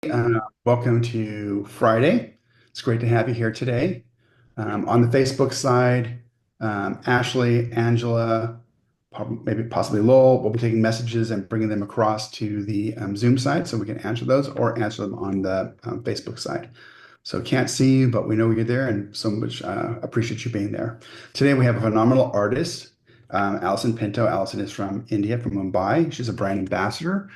Welcome to Friday. It's great to have you here today. On the Facebook side, Ashley, Angela, maybe possibly Lowell will be taking messages and bringing them across to the Zoom side so we can answer those or answer them on the Facebook side. So can't see you, but we know you're there and so much appreciate you being there. Today we have a phenomenal artist, Alison Pinto. Alison is from India, from Mumbai. She's a brand ambassador.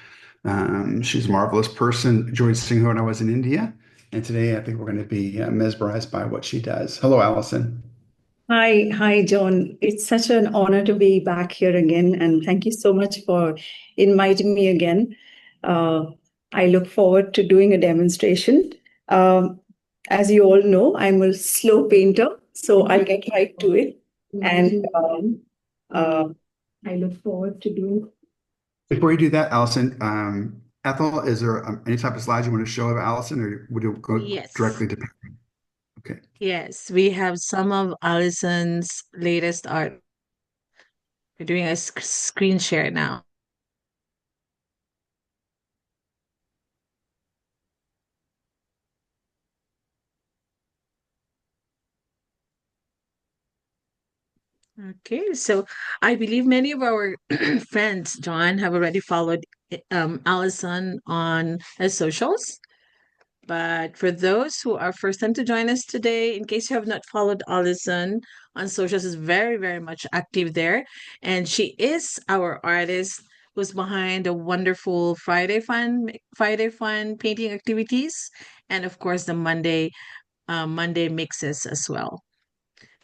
She's a marvelous person. Enjoyed seeing her when I was in India. And today I think we're going to be mesmerized by what she does. Hello, Allison. Hi, John. It's such an honor to be back here again, and thank you so much for inviting me again. Uh, I look forward to doing a demonstration. Um, as you all know, I'm a slow painter, so I'll get right to it. And uh, I look forward to doing. Before you do that, Allison, Ethel, is there any type of slides you want to show of Allison, or would you go Yes, directly to? Okay. yes, we have some of Alison's latest art. We're doing a screen share now. Okay, so I believe many of our friends, John, have already followed Alison on his socials. But for those who are first time to join us today, in case you have not followed Alison on socials, is very, very much active there. And she is our artist who's behind the wonderful Friday Fun painting activities, and of course the Monday mixes as well.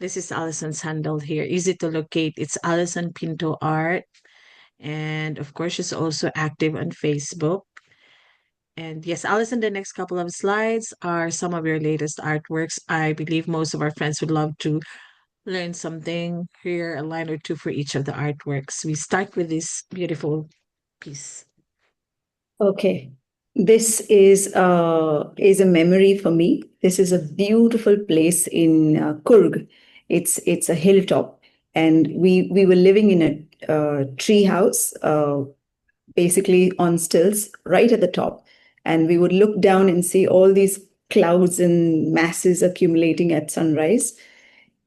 This is Alison's handle here. Easy to locate. It's Alison Pinto Art. And of course, she's also active on Facebook. And yes, Alison, the next couple of slides are some of your latest artworks. I believe most of our friends would love to learn something, hear a line or two for each of the artworks. We start with this beautiful piece. Okay. This is a memory for me. This is a beautiful place in Kurg. It's a hilltop, and we were living in a tree house, basically on stilts, right at the top, and we would look down and see all these clouds and masses accumulating at sunrise.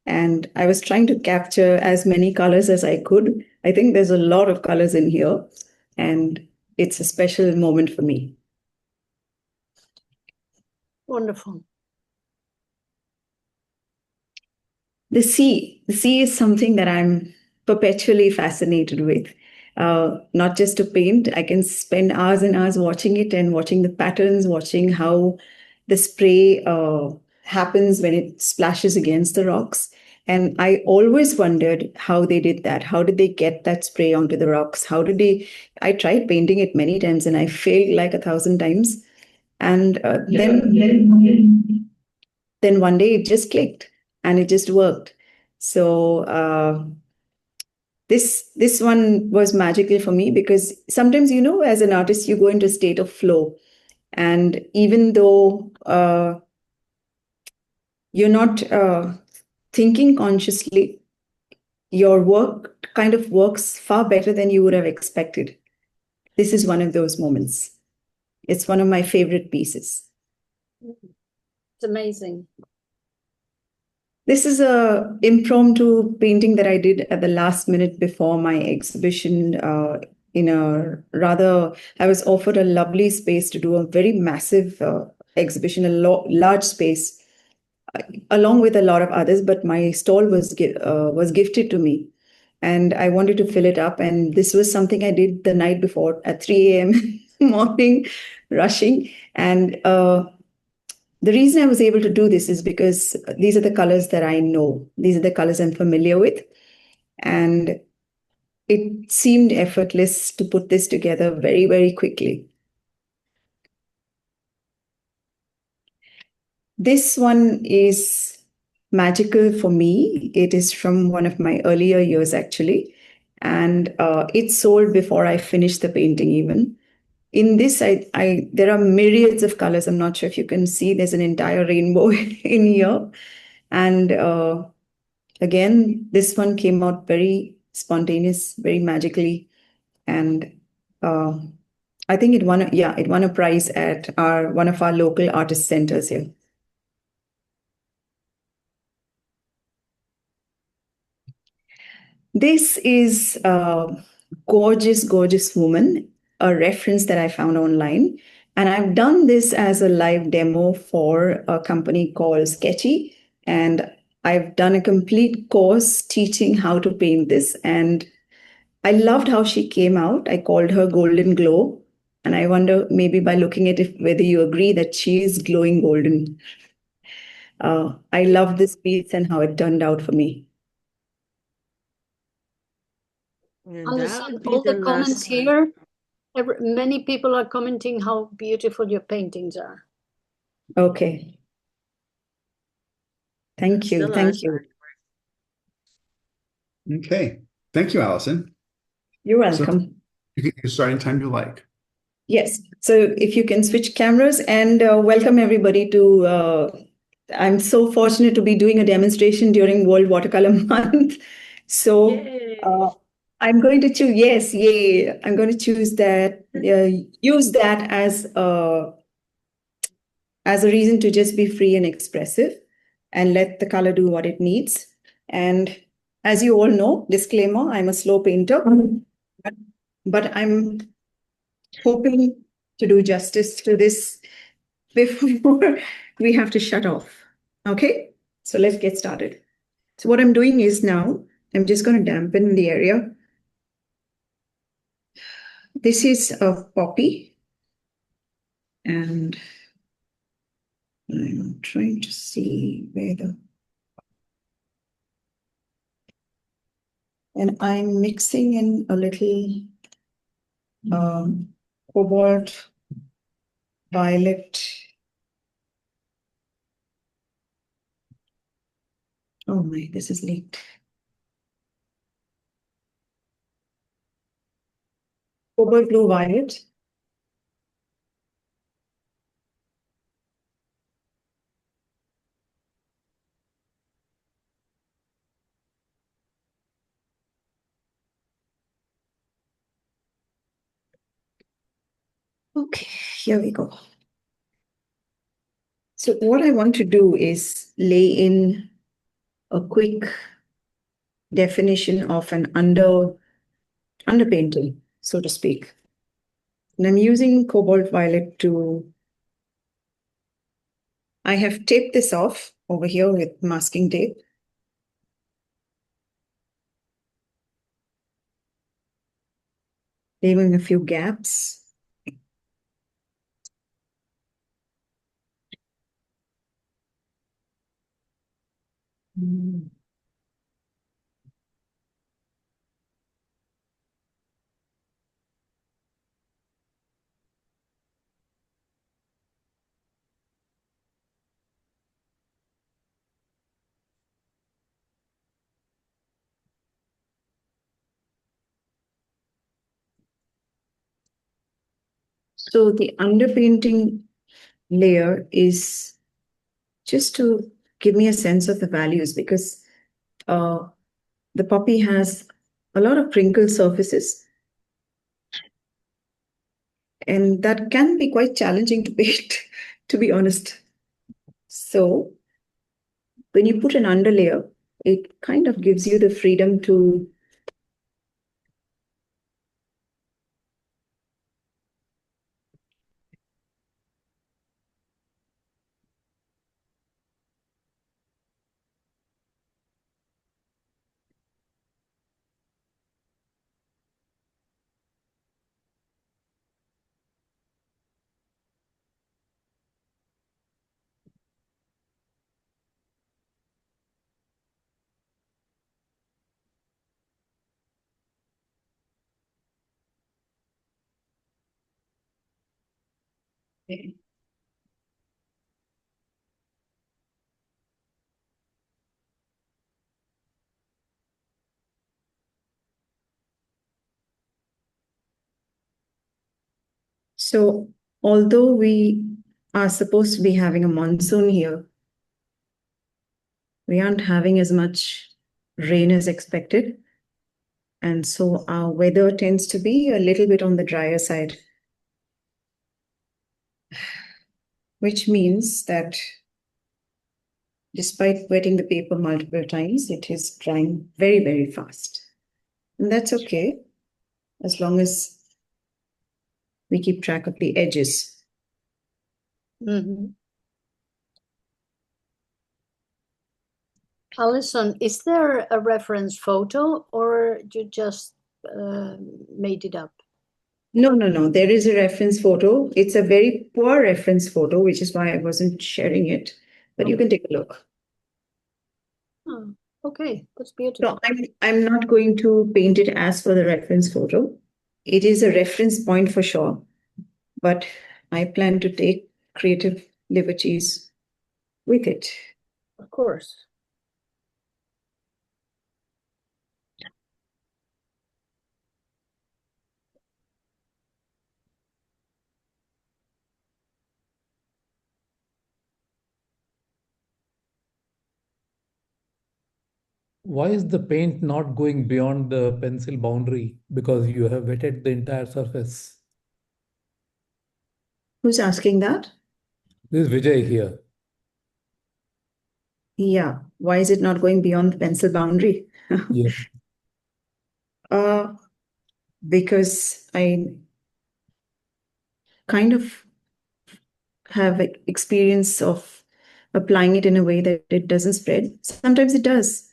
And I was trying to capture as many colors as I could. I think there's a lot of colors in here, and it's a special moment for me. Wonderful. The sea is something that I'm perpetually fascinated with. Not just to paint, I can spend hours and hours watching it and watching the patterns, watching how the spray happens when it splashes against the rocks. And I always wondered how they did that. How did they get that spray onto the rocks? How did they? I tried painting it many times and I failed like 1,000 times. And then one day it just clicked and it just worked. So this one was magical for me because sometimes, as an artist, you go into a state of flow, and even though you're not thinking consciously, your work kind of works far better than you would have expected. This is one of those moments. It's one of my favorite pieces. It's amazing. This is a impromptu painting that I did at the last minute before my exhibition. I was offered a lovely space to do a very massive exhibition, large space, along with a lot of others. But my stall was gifted to me, and I wanted to fill it up. And this was something I did the night before at 3 a.m. morning, rushing. And the reason I was able to do this is because these are the colors that I know. These are the colors I'm familiar with. And it seemed effortless to put this together very, very quickly. This one is magical for me. It is from one of my earlier years, actually. And it sold before I finished the painting even. In this, there are myriads of colors. I'm not sure if you can see, there's an entire rainbow in here. And again, this one came out very spontaneous, very magically. And I think it won, yeah, it won a prize at one of our local artist centers here. This is a gorgeous, gorgeous woman, a reference that I found online. And I've done this as a live demo for a company called Sketchy. And I've done a complete course teaching how to paint this. And I loved how she came out. I called her Golden Glow. And I wonder, maybe by looking at it, whether you agree that she is glowing golden. I love this piece and how it turned out for me. And Alison, that'll be all the the comments last one. here, many people are commenting how beautiful your paintings are. Okay. Thank That's you. the Thank last you. one. Okay. Thank you, Allison. You're So welcome. you can start anytime you like. Yes. So if you can switch cameras and welcome everybody to, I'm so fortunate to be doing a demonstration during World Watercolor Month. So Yay. I'm going to choose, yes, yay. I'm going to choose that, use that as a reason to just be free and expressive and let the color do what it needs. And as you all know, disclaimer, I'm a slow painter, but I'm hoping to do justice to this before we have to shut off. Okay, so let's get started. So what I'm doing is now, I'm just going to dampen the area. This is a poppy, and I'm trying to see where and I'm mixing in a little cobalt violet. Oh my, this is leaked. Cobalt blue violet. Okay, here we go. So what I want to do is lay in a quick definition of an underpainting, so to speak. And I'm using cobalt violet I have taped this off over here with masking tape. Leaving a few gaps. So the underpainting layer is just to give me a sense of the values, because the poppy has a lot of crinkled surfaces, and that can be quite challenging to paint, to be honest. So when you put an underlayer, it kind of gives you the freedom to So although we are supposed to be having a monsoon here, we aren't having as much rain as expected. And so our weather tends to be a little bit on the drier side. which means that despite wetting the paper multiple times, it is drying very, very fast. And that's okay, as long as we keep track of the edges. Mhm. Alison, is there a reference photo or you just made it up? No. There is a reference photo. It's a very poor reference photo, which is why I wasn't sharing it. But you can take a look. Oh, okay, that's So beautiful. I'm not going to paint it as per the reference photo. It is a reference point for sure, but I plan to take creative liberties with it. Of course. Why is the paint not going beyond the pencil boundary? Because you have wetted the entire surface. Who's asking that? This is Vijay here. Yeah. Why is it not going beyond the pencil boundary? Yes. Because I kind of have experience of applying it in a way that it doesn't spread. Sometimes it does.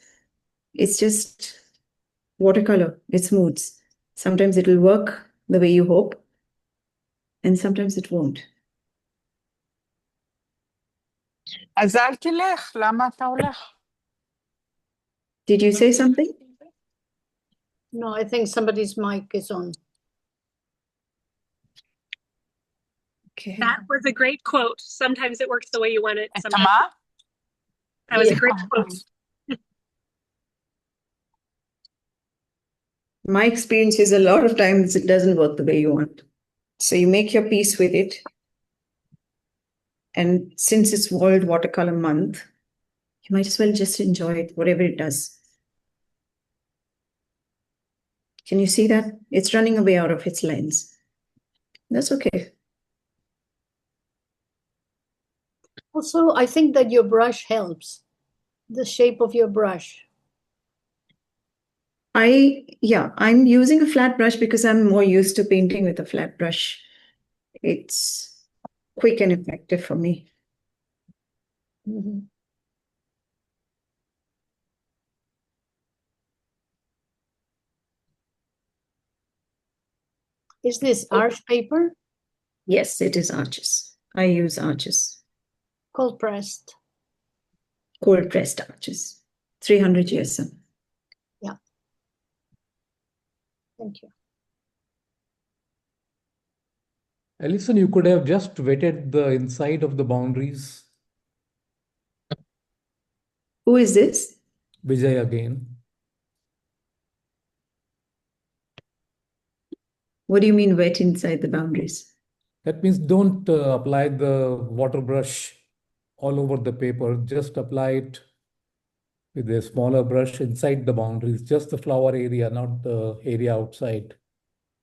It's just watercolor. It moods. Sometimes it will work the way you hope, and sometimes it won't. עזרתי לך, למה אתה הולך? Did you say something? No, I think somebody's mic is on. Okay. That was a great quote. Sometimes it works the way you want it. את Sometimes מה? that was a Yeah. great quote. My experience is a lot of times it doesn't work the way you want. So you make your peace with it. And since it's World Watercolor Month, you might as well just enjoy it, whatever it does. Can you see that? It's running away out of its lens. That's okay. Also, I think that your brush helps. The shape of your brush. I'm using a flat brush because I'm more used to painting with a flat brush. It's quick and effective for me. Mhm. Is this arch paper? Yes, it is arches. I use arches, Cold pressed. cold pressed arches, 300 GSM. Thank you. Alison, you could have just wetted the inside of the boundaries. Who is this? Vijay again. What do you mean wet inside the boundaries? That means don't apply the water brush all over the paper. Just apply it with a smaller brush inside the boundaries, just the flower area, not the area outside.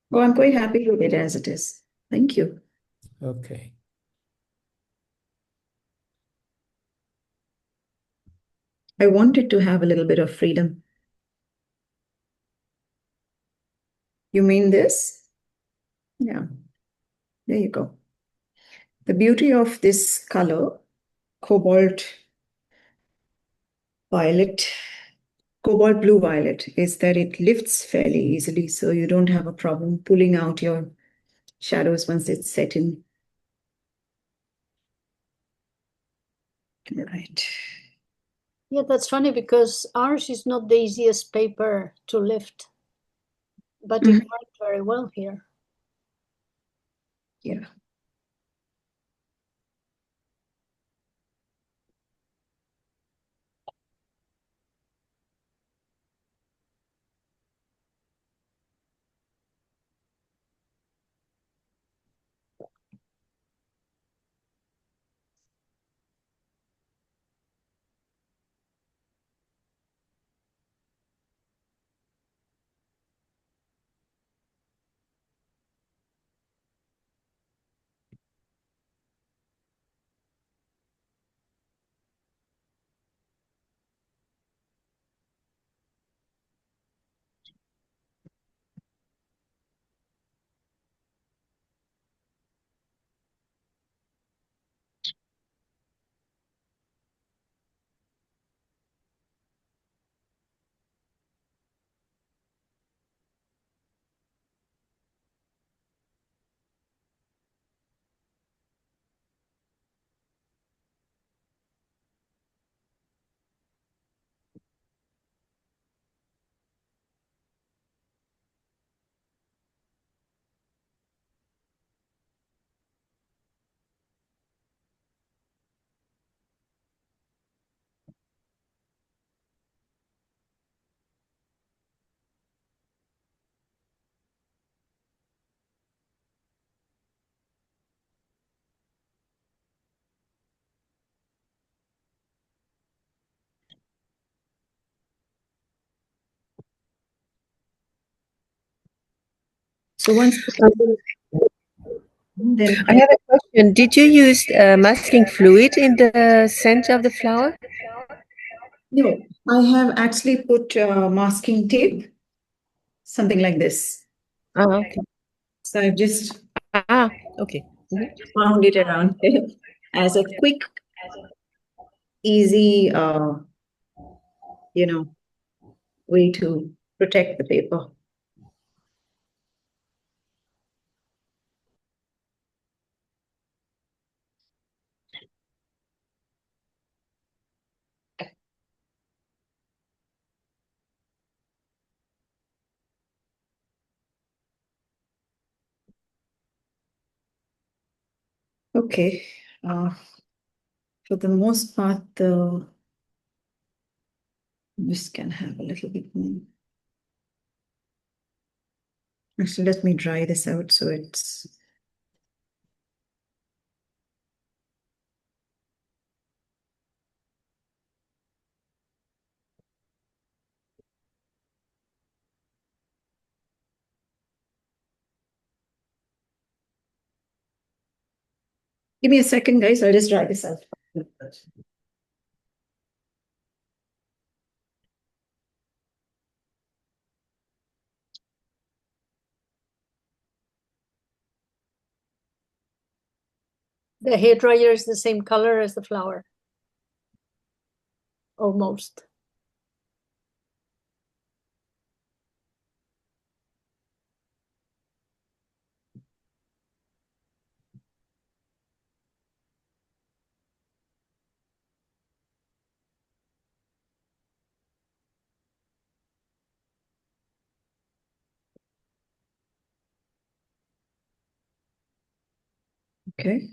Oh, I'm quite happy with it as it is. Thank you. Okay. I wanted to have a little bit of freedom. You mean this? Yeah, there you go. The beauty of this color, cobalt violet, cobalt blue violet, is that it lifts fairly easily, so you don't have a problem pulling out your shadows once it's set in. Right. Yeah, that's funny because ours is not the easiest paper to lift, but it worked very well here. Yeah. So once then I have a question. Did you use masking fluid in the center of the flower? no, I have actually put masking tape, something like this. Oh, okay. So I've just Ah, okay. Mhm. wound it around here as a quick, easy, way to protect the paper. Okay. For the most part, this can have a little bit more. Actually, let me dry this out so it's. Give me a second, guys. I'll just dry this out. The hairdryer is the same color as the flower. Almost. Okay.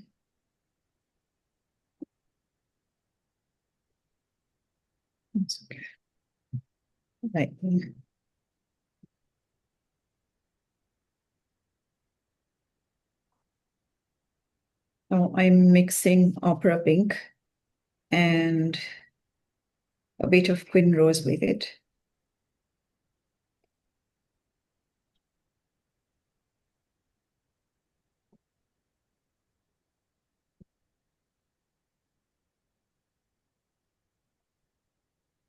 That's okay. Right. Now I'm mixing opera pink and a bit of quin rose with it.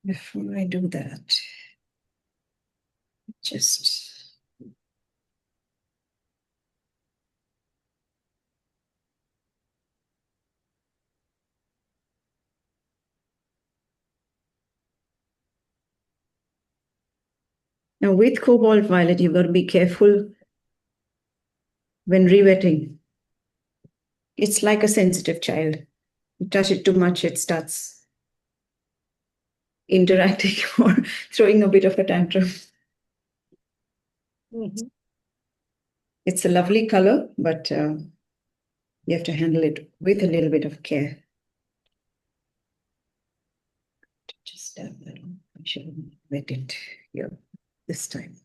Before I do that, just now with cobalt violet, you've got to be careful when rewetting. It's like a sensitive child. You touch it too much, it starts interacting or throwing a bit of a tantrum. Mhm. It's a lovely color, but you have to handle it with a little bit of care. Just dab that on. I should wet it here this time.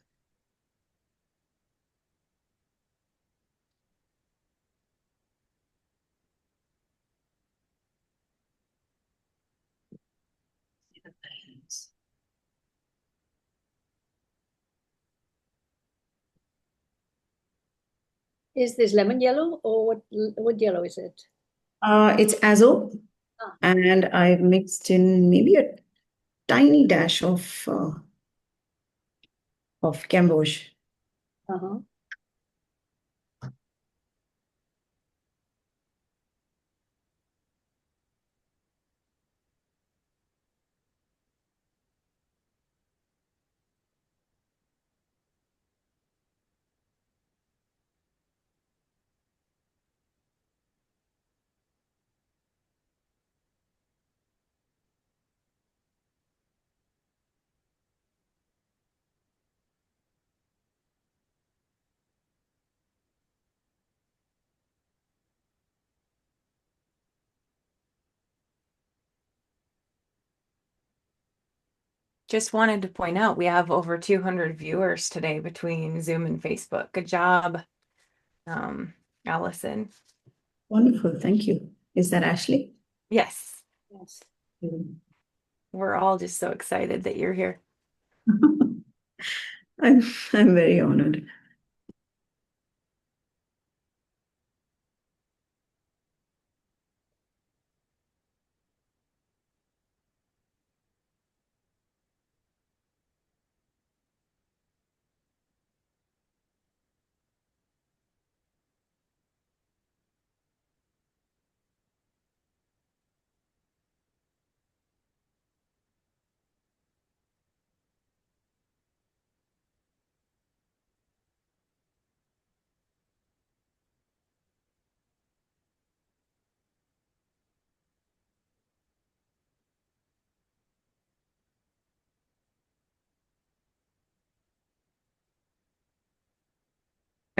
Is this lemon yellow or what yellow is it? It's azo, Ah. and I've mixed in maybe a tiny dash of gamboge. Uh-huh. Just wanted to point out we have over 200 viewers today between Zoom and Facebook. Good job, Allison. Wonderful, thank you. Is that Ashley? Yes, Yes. we're all just so excited that you're here. I'm very honored.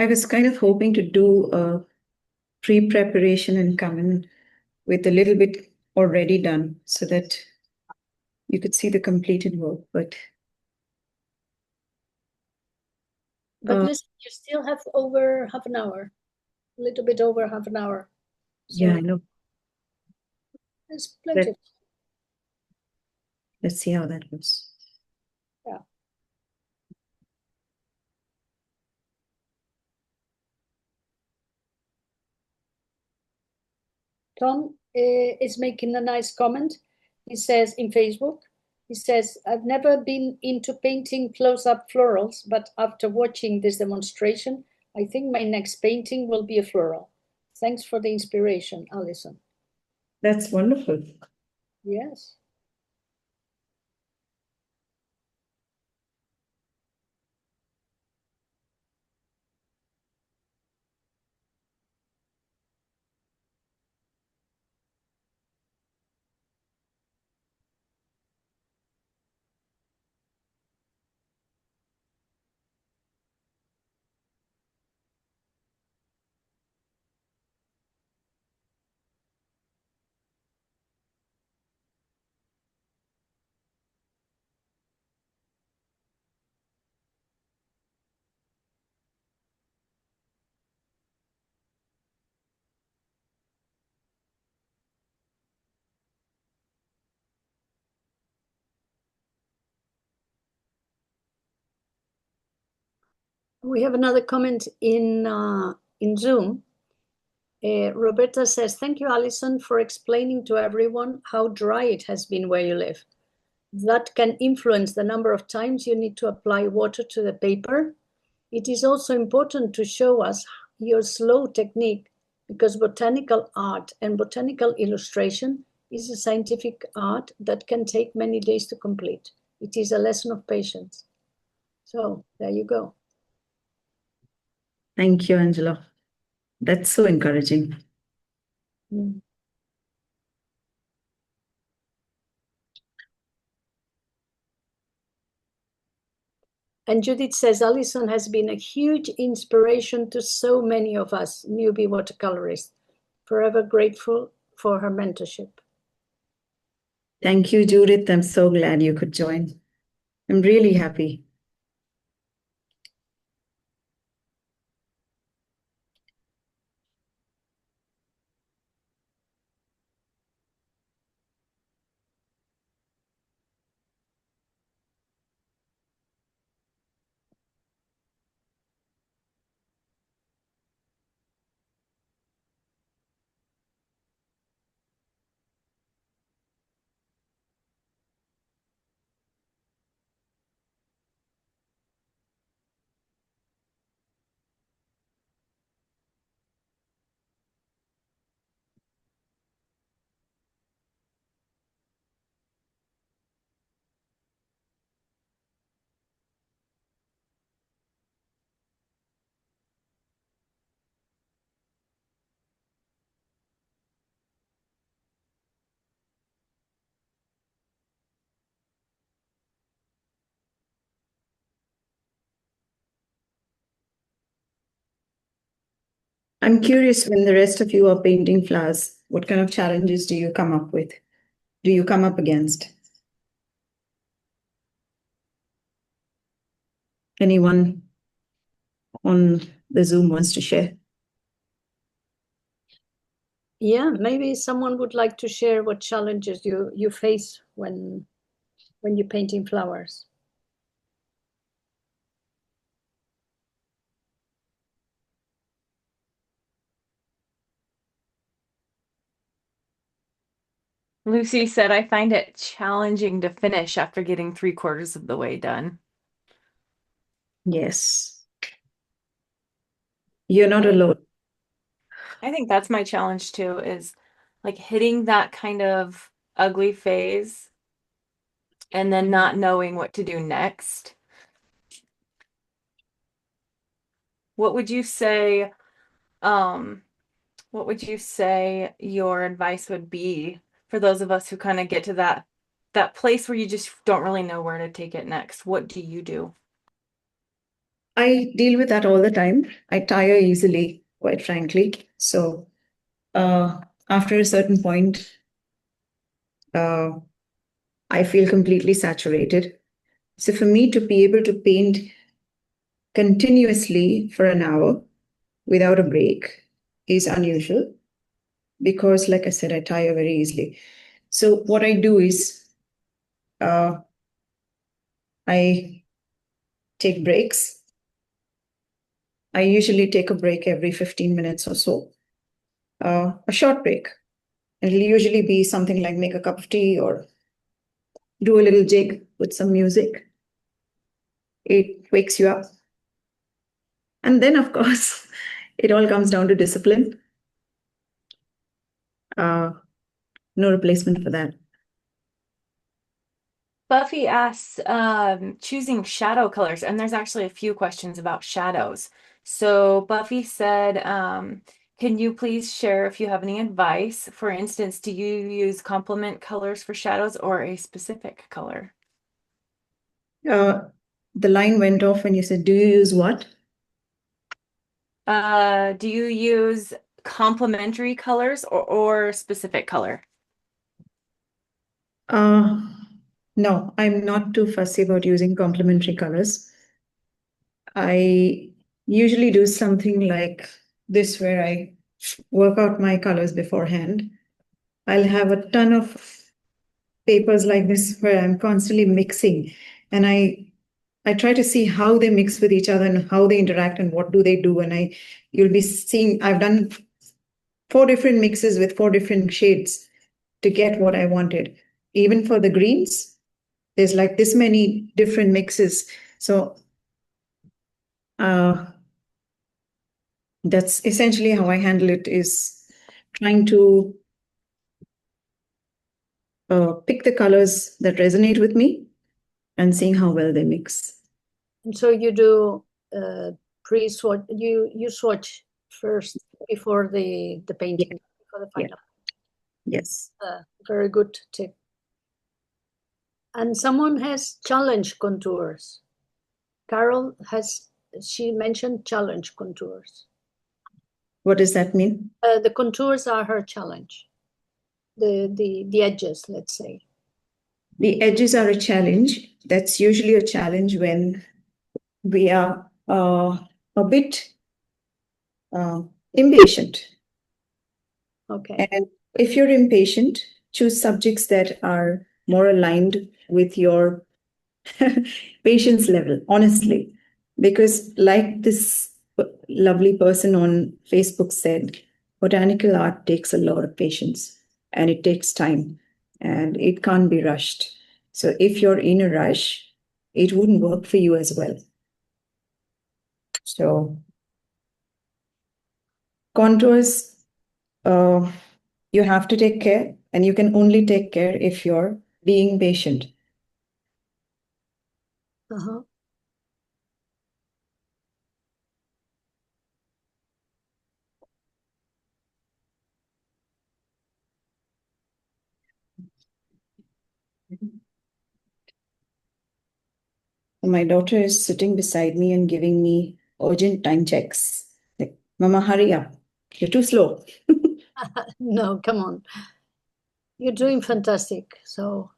I was kind of hoping to do a pre-preparation and come in with a little bit already done so that you could see the completed work, but Listen, you still have over half an hour, a little bit over half an hour. So yeah, I know. there's plenty of Let's see how that goes. yeah. Tom is making a nice comment. He says in Facebook, he says, I've never been into painting close-up florals, but after watching this demonstration, I think my next painting will be a floral. Thanks for the inspiration, Alison. That's wonderful. Yes. We have another comment in Zoom. Roberta says, thank you, Alison, for explaining to everyone how dry it has been where you live. That can influence the number of times you need to apply water to the paper. It is also important to show us your slow technique because botanical art and botanical illustration is a scientific art that can take many days to complete. It is a lesson of patience. So there you go. Thank you, Angela. That's so encouraging. Mm. And Judith says, Alison has been a huge inspiration to so many of us newbie watercolorists. Forever grateful for her mentorship. Thank you, Judith. I'm so glad you could join. I'm really happy. I'm curious, when the rest of you are painting flowers, what kind of challenges do you come up with? Do you come up against? Anyone on the Zoom wants to share? Yeah, maybe someone would like to share what challenges you face when you're painting flowers. Lucy said, I find it challenging to finish after getting 3/4 of the way done. Yes. You're not alone. I think that's my challenge too, is like hitting that kind of ugly phase and then not knowing what to do next. What would you say, what would you say your advice would be for those of us who kind of get to that place where you just don't really know where to take it next? What do you do? I deal with that all the time. I tire easily, quite frankly. So after a certain point, I feel completely saturated. So for me to be able to paint continuously for an hour without a break is unusual because, like I said, I tire very easily. So what I do is I take breaks. I usually take a break every 15 minutes or so, a short break. It'll usually be something like make a cup of tea or do a little jig with some music. It wakes you up. And then, of course, it all comes down to discipline. No replacement for that. Buffy asks, choosing shadow colors, and there's actually a few questions about shadows. So Buffy said, can you please share if you have any advice? For instance, do you use complement colors for shadows or a specific color? The line went off when you said, do you use what? Do you use complementary colors or specific color? No, I'm not too fussy about using complementary colors. I usually do something like this where I work out my colors beforehand. I'll have a ton of papers like this where I'm constantly mixing, and I try to see how they mix with each other and how they interact and what do they do. And you'll be seeing I've done 4 different mixes with 4 different shades to get what I wanted. Even for the greens, there's like this many different mixes. So that's essentially how I handle it, is trying to pick the colors that resonate with me and seeing how well they mix. And so you do pre-swatch, you swatch first before the painting, before the final. Yes. Very good tip. And someone has challenge contours. Carol she mentioned challenge contours. What does that mean? The contours are her challenge. The edges, let's say. The edges are a challenge. That's usually a challenge when we are a bit impatient. Okay. And if you're impatient, choose subjects that are more aligned with your patience level, honestly. Because, like this lovely person on Facebook said, botanical art takes a lot of patience and it takes time and it can't be rushed. So, if you're in a rush, it wouldn't work for you as well. So, contours, you have to take care, and you can only take care if you're being patient. Uh-huh. My daughter is sitting beside me and giving me urgent time checks. Like, Mama, hurry up. You're too slow. No, come on. You're doing fantastic. So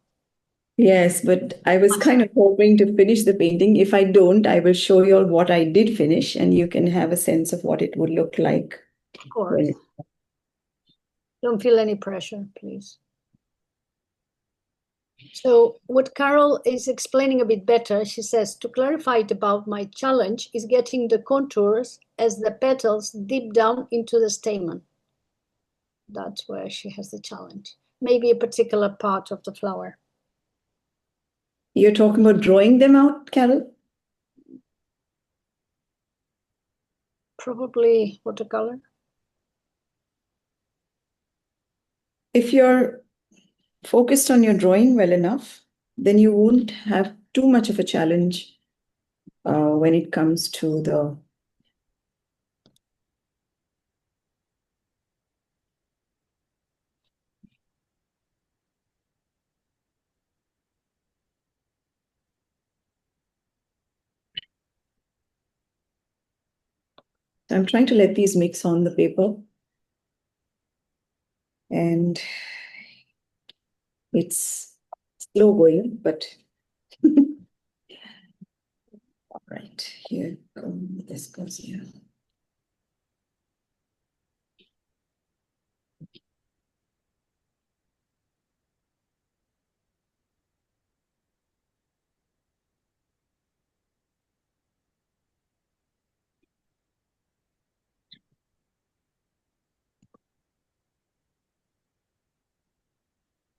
Yes, but I was kind of hoping to finish the painting. If I don't, I will show you all what I did finish, and you can have a sense of what it would look like. of course. Don't feel any pressure, please. So what Carol is explaining a bit better, she says, to clarify it about my challenge is getting the contours as the petals deep down into the stamen. That's where she has the challenge. Maybe a particular part of the flower. You're talking about drawing them out, Carol? Probably watercolor. If you're focused on your drawing well enough, then you won't have too much of a challenge when it comes to the I'm trying to let these mix on the paper. And it's slow going, but all right, here, this goes here.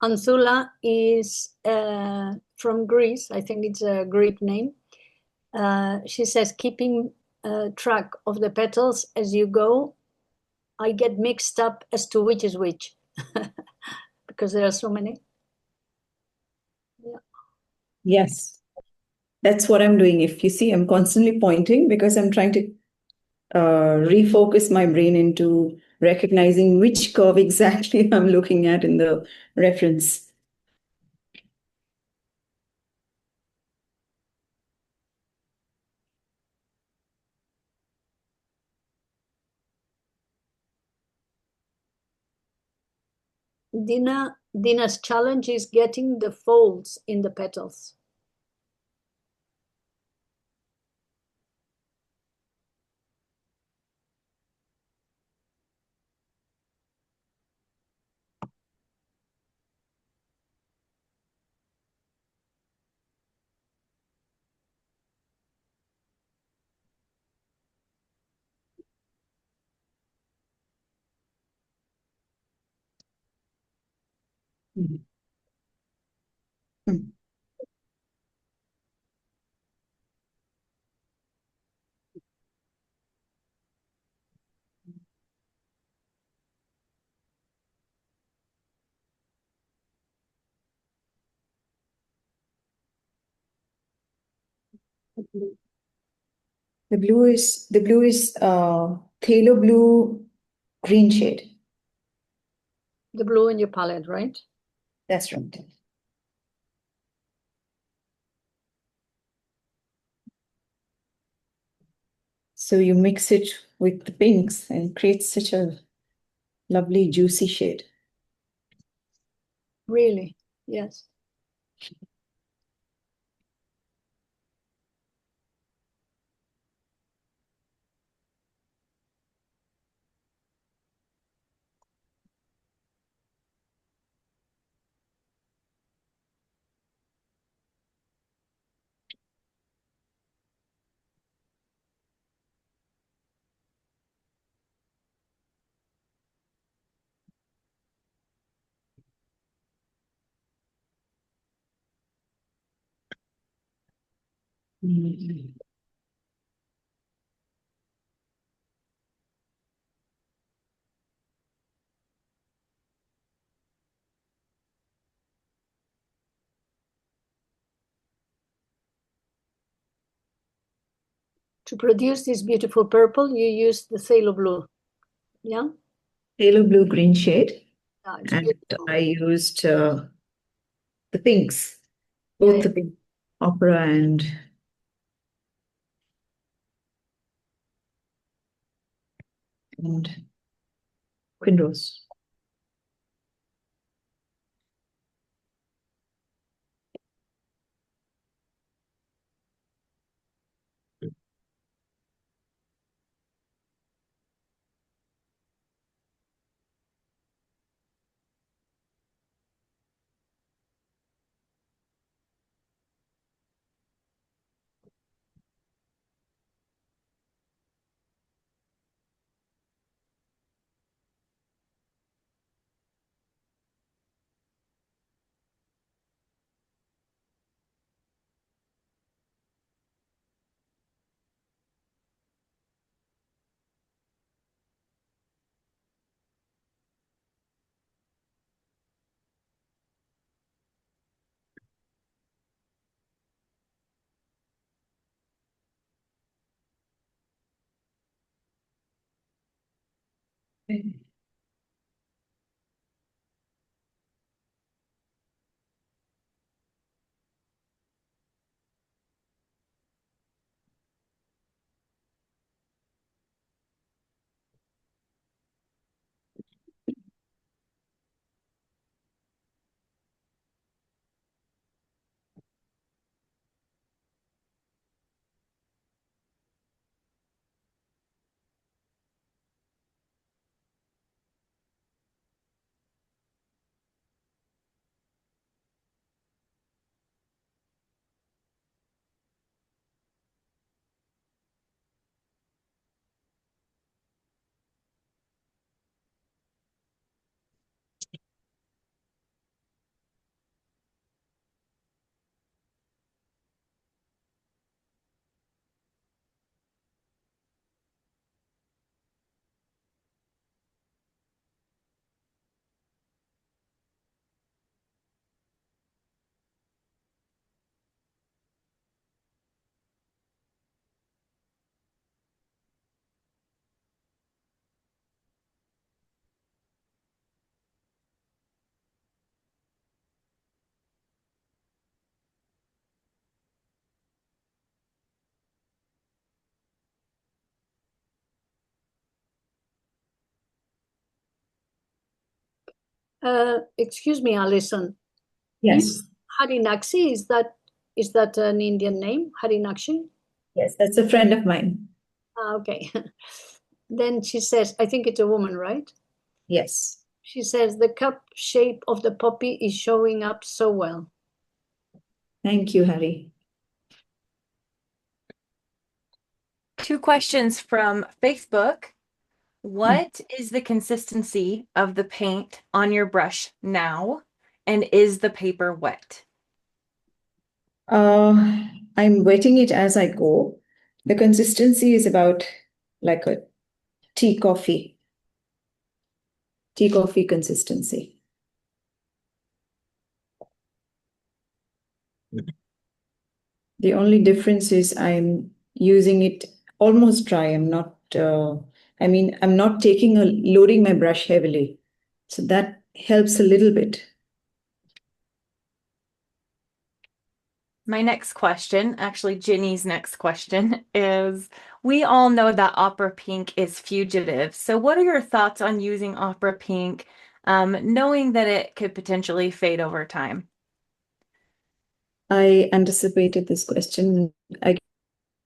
Anzula is from Greece. I think it's a Greek name. She says, keeping track of the petals as you go, I get mixed up as to which is which because there are so many. Yeah. Yes, that's what I'm doing. If you see, I'm constantly pointing because I'm trying to refocus my brain into recognizing which curve exactly I'm looking at in the reference. Dina's challenge is getting the folds in the petals. Mhm. Mm. The blue is phthalo blue green shade. The blue in your palette, right? That's right. So you mix it with the pinks and it creates such a lovely juicy shade. Really, yes. Mhm. To produce this beautiful purple, you use the phthalo blue. Yeah? Phthalo blue green shade. Yeah, it's And beautiful. I used the pinks, Yeah, both the pink, opera and Quinrose. Excuse me, Alison. Yes. Harinakshi, is that an Indian name? Harinakshi? Yes, that's a friend of mine. Okay. Then she says, I think it's a woman, right? Yes. She says, the cup shape of the poppy is showing up so well. Thank you, Harry. 2 questions from Facebook. What is the consistency of the paint on your brush now? And is the paper wet? I'm wetting it as I go. The consistency is about like a tea coffee consistency. The only difference is I'm using it almost dry. I'm not, I'm not loading my brush heavily. So that helps a little bit. My next question, actually Ginny's next question, is we all know that opera pink is fugitive. So what are your thoughts on using opera pink, knowing that it could potentially fade over time? I anticipated this question. I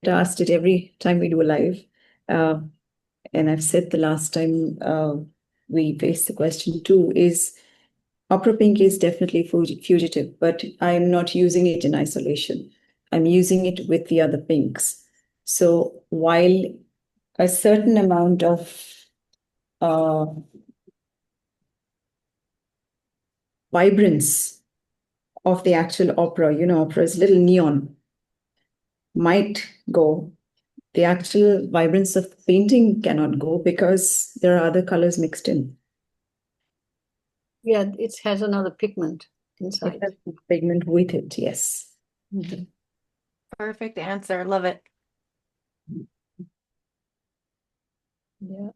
get asked it every time we do a live. And I've said the last time we faced the question too, is opera pink is definitely fugitive, but I'm not using it in isolation. I'm using it with the other pinks. So while a certain amount of vibrance of the actual opera, opera's little neon might go, the actual vibrance of the painting cannot go because there are other colors mixed in. Yeah, it has another pigment inside. It has pigment with it, yes. Perfect answer. Love it. Yeah.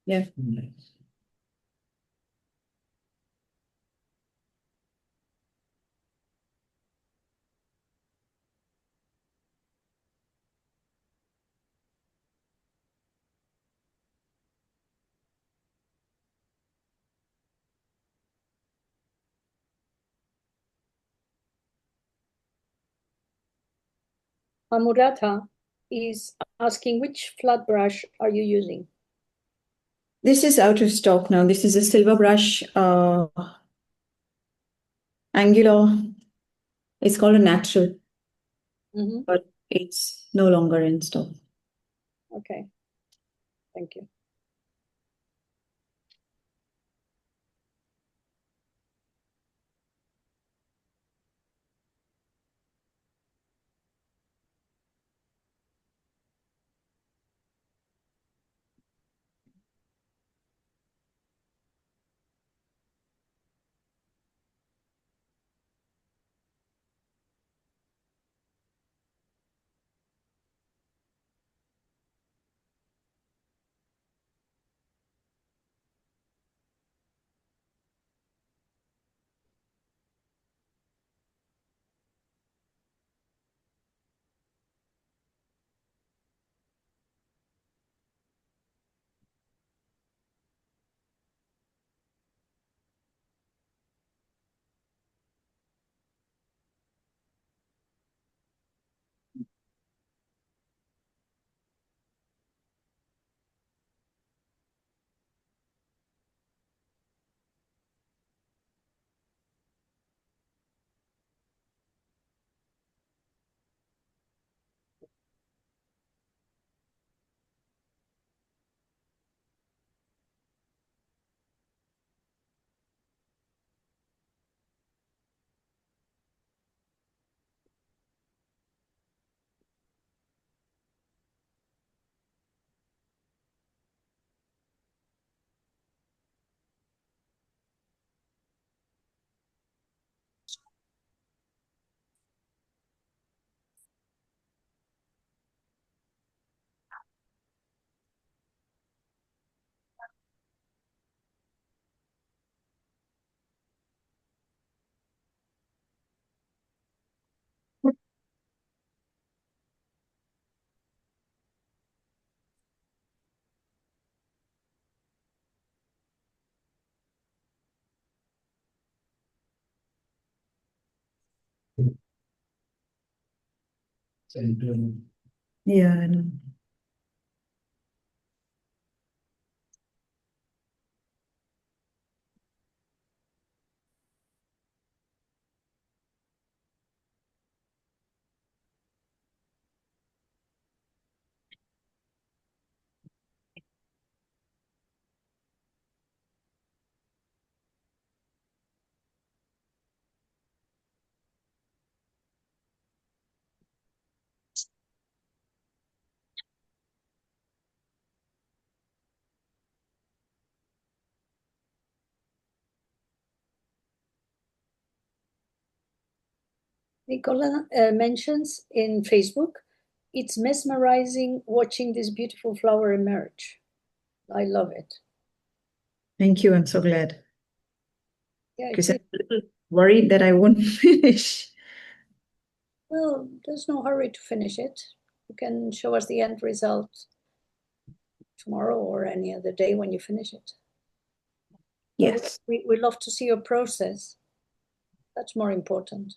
Yeah. Amurata is asking, which flat brush are you using? This is out of stock now. This is a silver brush, angular. It's called a natural, but it's no longer in stock. Okay. Thank you. Yeah, I know. Nicola mentions in Facebook, it's mesmerizing watching this beautiful flower emerge. I love it. Thank you. I'm so glad. Yeah, Because I'm a little worried that I won't finish. well, there's no hurry to finish it. You can show us the end result tomorrow or any other day when you finish it. Yes. We love to see your process. That's more important.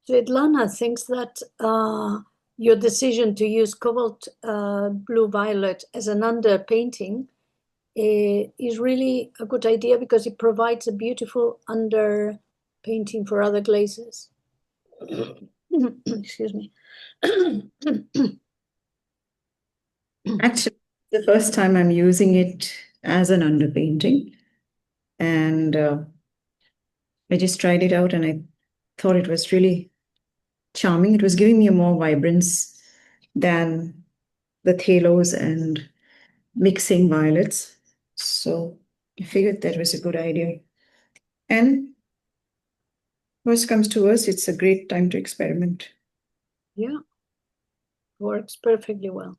Svetlana thinks that your decision to use cobalt blue violet as an underpainting is really a good idea because it provides a beautiful underpainting for other glazes. Excuse me. Actually, the first time I'm using it as an underpainting. And I just tried it out and I thought it was really charming. It was giving me a more vibrance than the halos and mixing violets. So I figured that was a good idea. And worst comes to worst, it's a great time to experiment. Yeah, works perfectly well.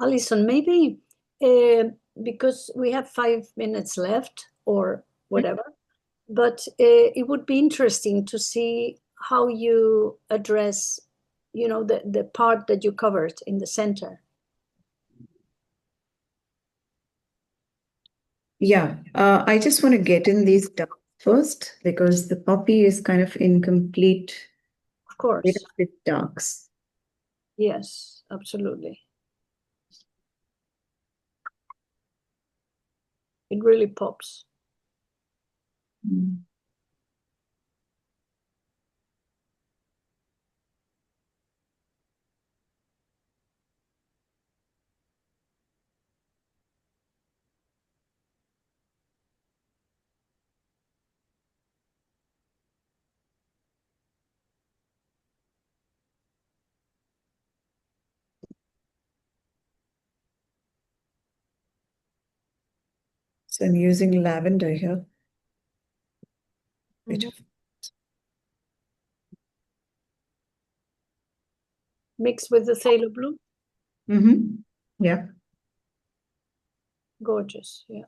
Alison, maybe because we have 5 minutes left or whatever, but it would be interesting to see how you address, the part that you covered in the center. Yeah, I just want to get in these darks first because the poppy is kind of incomplete Of course. with darks. Yes, absolutely. It really pops. Mm. So I'm using lavender here. Bit of mixed with the phthalo blue. Yeah. Gorgeous. Yeah.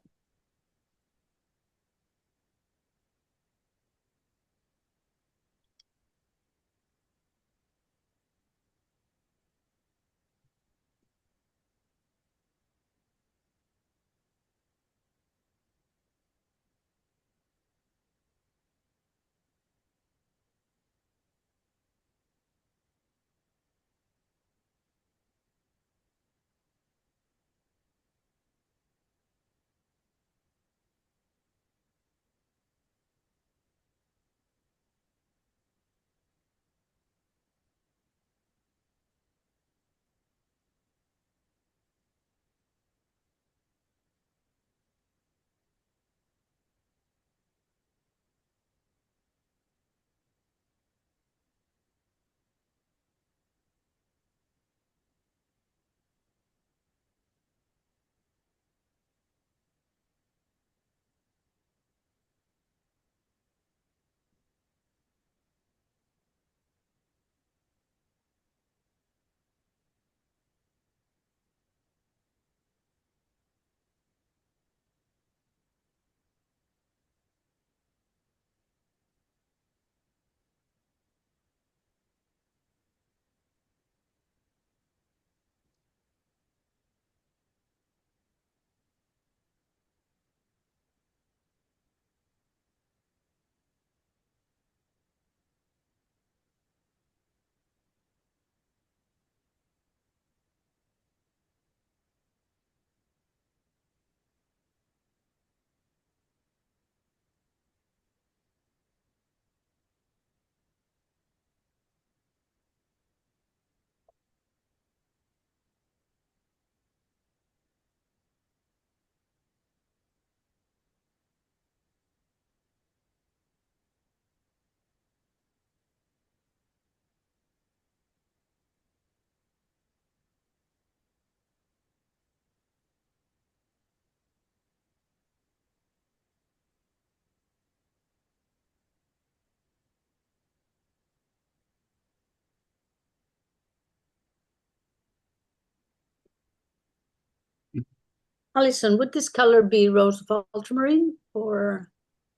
Alison, would this color be rose of ultramarine or?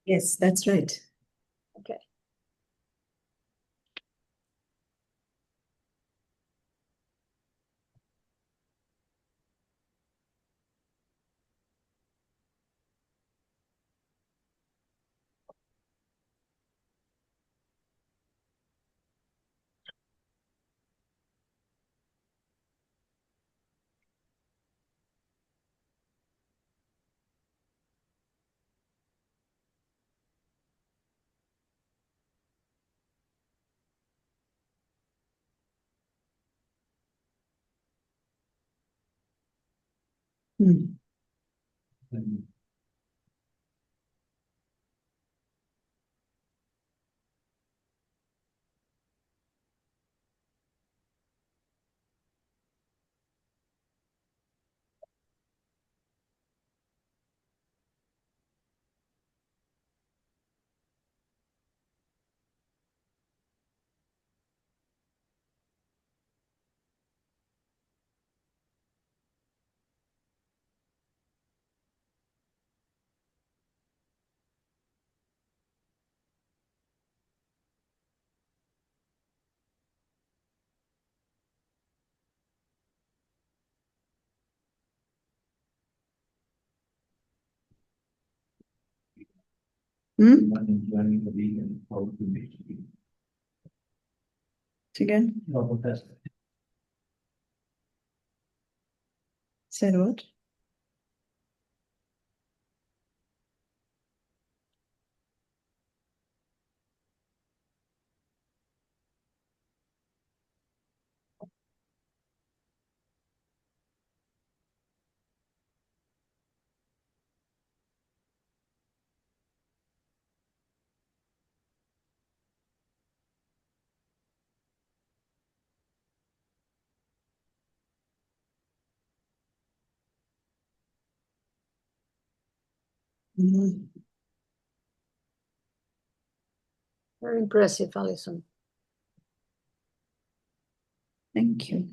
Yes, that's right. Okay. Hmm. Hmm? Again? Said what? Mhm. Very impressive, Alison. Thank you.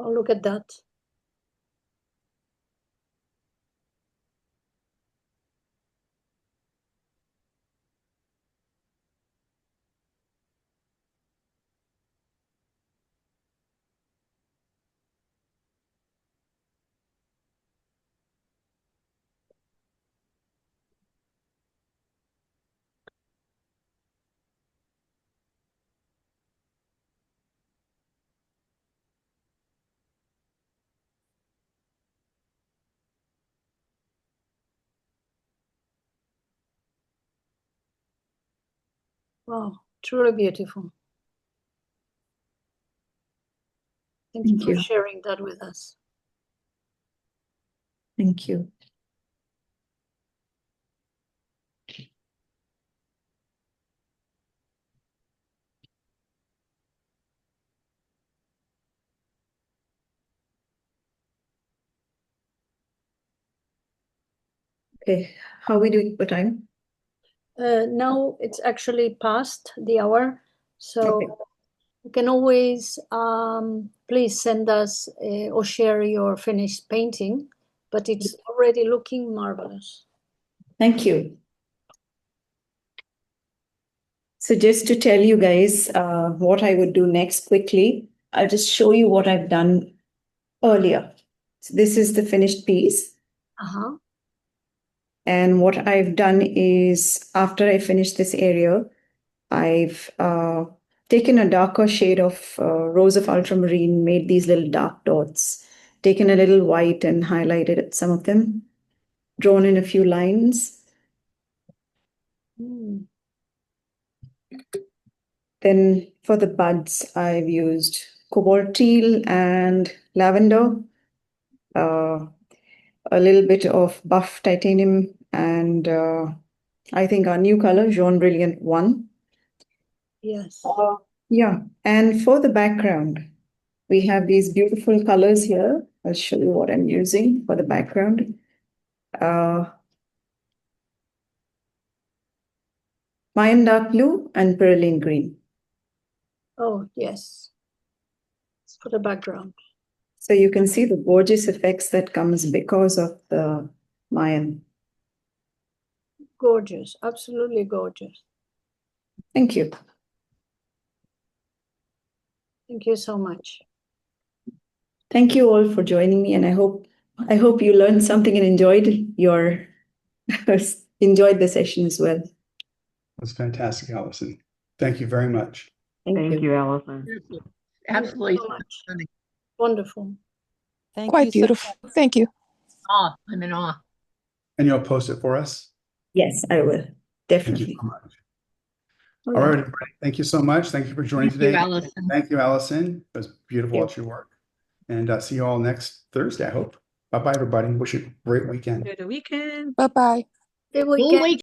Oh, look at that. Wow, truly beautiful. Thank you Thank for you. sharing that with us. Thank you. Okay, how are we doing for time? Now it's actually past the hour, so Okay. you can always please send us or share your finished painting, but it's already looking marvelous. Thank you. So just to tell you guys what I would do next quickly, I'll just show you what I've done earlier. So this is the finished piece. Uh-huh. And what I've done is after I finish this area, I've taken a darker shade of rose of ultramarine, made these little dark dots, taken a little white and highlighted some of them, drawn in a few lines. Mm. Then for the buds, I've used cobalt teal and lavender, a little bit of buff titanium, and I think our new color, Jaune Brilliant 1. Yes. Yeah, and for the background, we have these beautiful colors here. I'll show you what I'm using for the background. Mayan dark blue and Perylene green. Oh, yes. For the background. So you can see the gorgeous effects that comes because of the Mayan. Gorgeous, absolutely gorgeous. Thank you. Thank you so much. Thank you all for joining me, and I hope you learned something and enjoyed the session as well. That's fantastic, Alison. Thank you very much. Thank you. Alison. Thank Absolutely. you so much. Wonderful. Thank Quite you so beautiful. much. Thank you. Awe. I'm in awe. And you'll post it for us? Yes, I will. Thank you Definitely. so much. All All right. right, everybody. Thank you so much. Thank you for joining Thank you, today. Alison. Thank you, Alison. It was beautiful Thank watch your work. And see you all next Thursday, I hope. Bye-bye, everybody. Wish you a great weekend. Enjoy the weekend. Bye-bye. Good Full weekend. week.